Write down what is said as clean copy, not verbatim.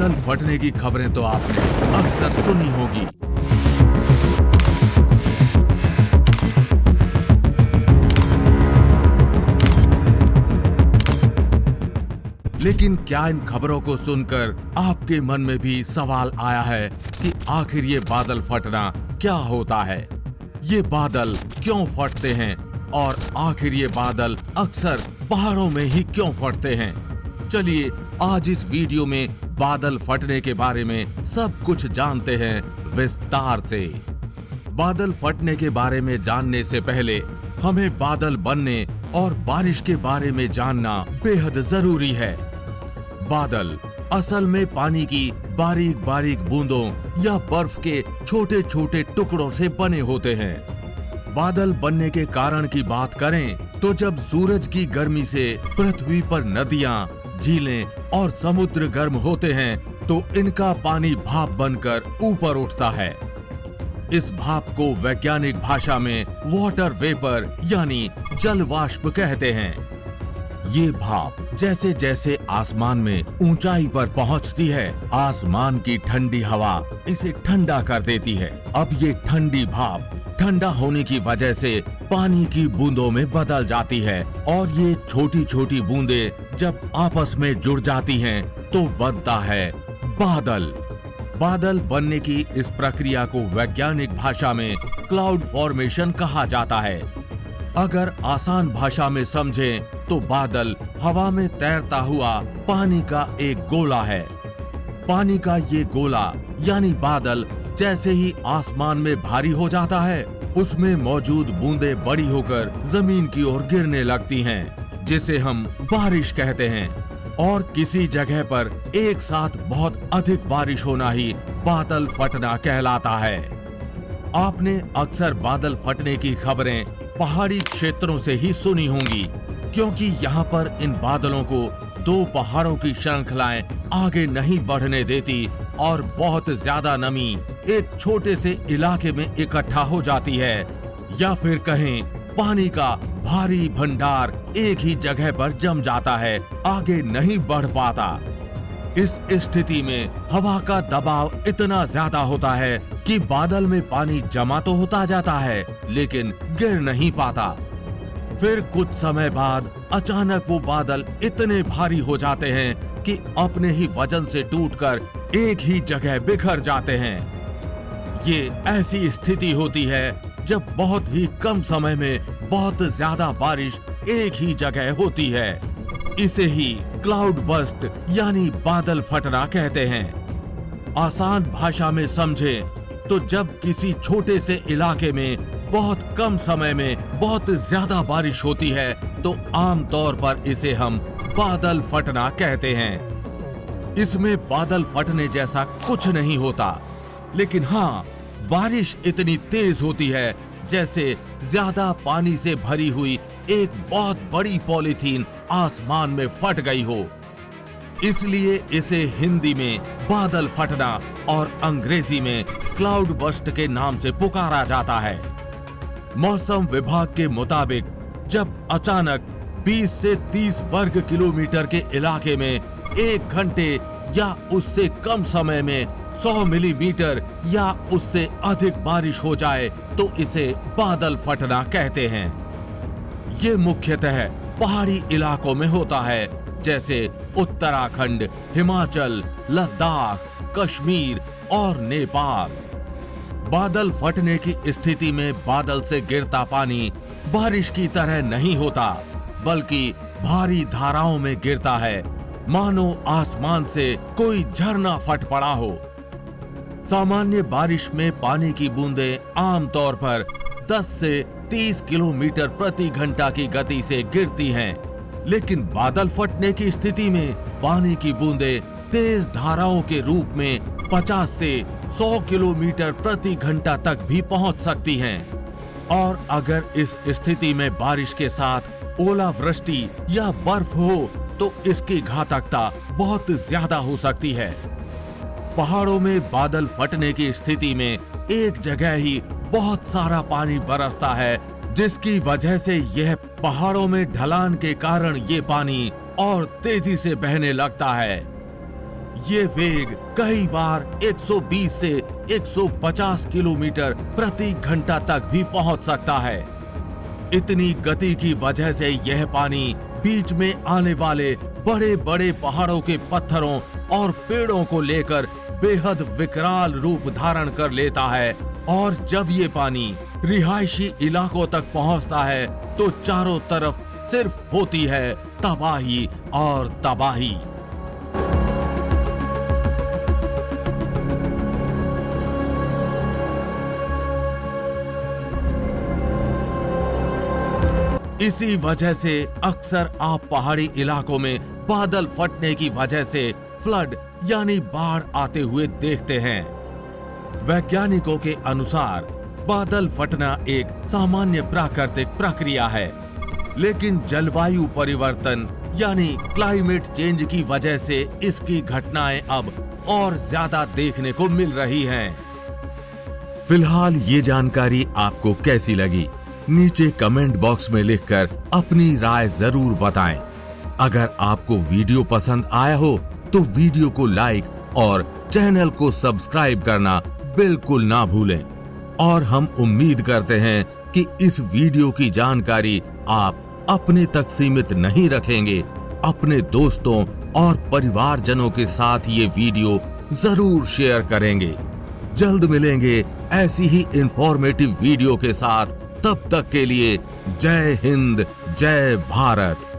बादल फटने की खबरें तो आपने अक्सर सुनी होगी, लेकिन क्या इन खबरों को सुनकर आपके मन में भी सवाल आया है कि आखिर ये बादल फटना क्या होता है? ये बादल क्यों फटते हैं और आखिर ये बादल अक्सर पहाड़ों में ही क्यों फटते हैं? चलिए आज इस वीडियो में बादल फटने के बारे में सब कुछ जानते हैं विस्तार से। बादल फटने के बारे में जानने से पहले हमें बादल बनने और बारिश के बारे में जानना बेहद जरूरी है। बादल असल में पानी की बारीक बारीक बूंदों या बर्फ के छोटे छोटे टुकड़ों से बने होते हैं। बादल बनने के कारण की बात करें तो जब सूरज की गर्मी से पृथ्वी पर नदियां, झीलें और समुद्र गर्म होते हैं तो इनका पानी भाप बनकर ऊपर उठता है। इस भाप को वैज्ञानिक भाषा में वाटर वेपर यानी जल वाष्प कहते हैं। ये भाप जैसे जैसे आसमान में ऊंचाई पर पहुंचती है, आसमान की ठंडी हवा इसे ठंडा कर देती है। अब ये ठंडी भाप ठंडा होने की वजह से पानी की बूंदों में बदल जाती है और ये छोटी छोटी बूंदें जब आपस में जुड़ जाती हैं तो बनता है बादल। बादल बनने की इस प्रक्रिया को वैज्ञानिक भाषा में क्लाउड फॉर्मेशन कहा जाता है। अगर आसान भाषा में समझें तो बादल हवा में तैरता हुआ पानी का एक गोला है। पानी का ये गोला यानी बादल जैसे ही आसमान में भारी हो जाता है, उसमें मौजूद बूंदें बड़ी होकर जमीन की ओर गिरने लगती हैं, जिसे हम बारिश कहते हैं। और किसी जगह पर एक साथ बहुत अधिक बारिश होना ही बादल फटना कहलाता है। आपने अक्सर बादल फटने की खबरें पहाड़ी क्षेत्रों से ही सुनी होंगी, क्योंकि यहाँ पर इन बादलों को दो पहाड़ों की श्रृंखलाएं आगे नहीं बढ़ने देती और बहुत ज्यादा नमी एक छोटे से इलाके में इकट्ठा हो जाती है, या फिर कहें पानी का भारी भंडार एक ही जगह पर जम जाता है, आगे नहीं बढ़ पाता। इस स्थिति में हवा का दबाव इतना ज्यादा होता है कि बादल में पानी जमा तो होता जाता है लेकिन गिर नहीं पाता। फिर कुछ समय बाद अचानक वो बादल इतने भारी हो जाते हैं कि अपने ही वजन से टूटकर एक ही जगह बिखर जाते हैं। ये ऐसी स्थिति होती है जब बहुत ही कम समय में बहुत ज्यादा बारिश एक ही जगह होती है। इसे ही क्लाउड बर्स्ट यानी बादल फटना कहते हैं। आसान भाषा में समझें तो जब किसी छोटे से इलाके में बहुत कम समय में बहुत ज्यादा बारिश होती है तो आमतौर पर इसे हम बादल फटना कहते हैं। इसमें बादल फटने जैसा कुछ नहीं होता, लेकिन हाँ, बारिश इतनी तेज होती है जैसे ज्यादा पानी से भरी हुई एक बहुत बड़ी पॉलीथीन आसमान में फट गई हो। इसलिए इसे हिंदी में बादल फटना और अंग्रेजी में क्लाउड बर्स्ट के नाम से पुकारा जाता है। मौसम विभाग के मुताबिक जब अचानक 20 से 30 वर्ग किलोमीटर के इलाके में एक घंटे या उससे कम समय में 100 मिलीमीटर या उससे अधिक बारिश हो जाए तो इसे बादल फटना कहते हैं। ये मुख्यतः पहाड़ी इलाकों में होता है, जैसे उत्तराखंड, हिमाचल, लद्दाख, कश्मीर और नेपाल। बादल फटने की स्थिति में बादल से गिरता पानी बारिश की तरह नहीं होता, बल्कि भारी धाराओं में गिरता है, मानो आसमान से कोई झरना फट पड़ा हो। सामान्य बारिश में पानी की बूंदें आमतौर पर 10 से 30 किलोमीटर प्रति घंटा की गति से गिरती हैं, लेकिन बादल फटने की स्थिति में पानी की बूंदें तेज धाराओं के रूप में 50 से 100 किलोमीटर प्रति घंटा तक भी पहुंच सकती हैं। और अगर इस स्थिति में बारिश के साथ ओलावृष्टि या बर्फ हो तो इसकी घातकता बहुत ज्यादा हो सकती है। पहाड़ों में बादल फटने की स्थिति में एक जगह ही बहुत सारा पानी बरसता है, जिसकी वजह से यह पहाड़ों में ढलान के कारण ये पानी और तेजी से बहने लगता है। ये वेग कई बार 120 से 150 किलोमीटर प्रति घंटा तक भी पहुंच सकता है। इतनी गति की वजह से यह पानी बीच में आने वाले बड़े बड़े पहाड़ों के पत्थरों और पेड़ों को लेकर बेहद विकराल रूप धारण कर लेता है, और जब ये पानी रिहायशी इलाकों तक पहुंचता है तो चारों तरफ सिर्फ होती है तबाही और तबाही। इसी वजह से अक्सर आप पहाड़ी इलाकों में बादल फटने की वजह से फ्लड यानी बाढ़ आते हुए देखते हैं। वैज्ञानिकों के अनुसार बादल फटना एक सामान्य प्राकृतिक प्रक्रिया है, लेकिन जलवायु परिवर्तन यानी क्लाइमेट चेंज की वजह से इसकी घटनाएं अब और ज्यादा देखने को मिल रही हैं। फिलहाल ये जानकारी आपको कैसी लगी? नीचे कमेंट बॉक्स में लिखकर अपनी राय जरूर बताएं। अगर आपको वीडियो पसंद आया हो तो वीडियो को लाइक और चैनल को सब्सक्राइब करना बिल्कुल ना भूलें। और हम उम्मीद करते हैं कि इस वीडियो की जानकारी आप अपने तक सीमित नहीं रखेंगे, अपने दोस्तों और परिवारजनों के साथ ये वीडियो जरूर शेयर करेंगे। जल्द मिलेंगे ऐसी ही इंफॉर्मेटिव वीडियो के साथ। तब तक के लिए जय हिंद, जय भारत।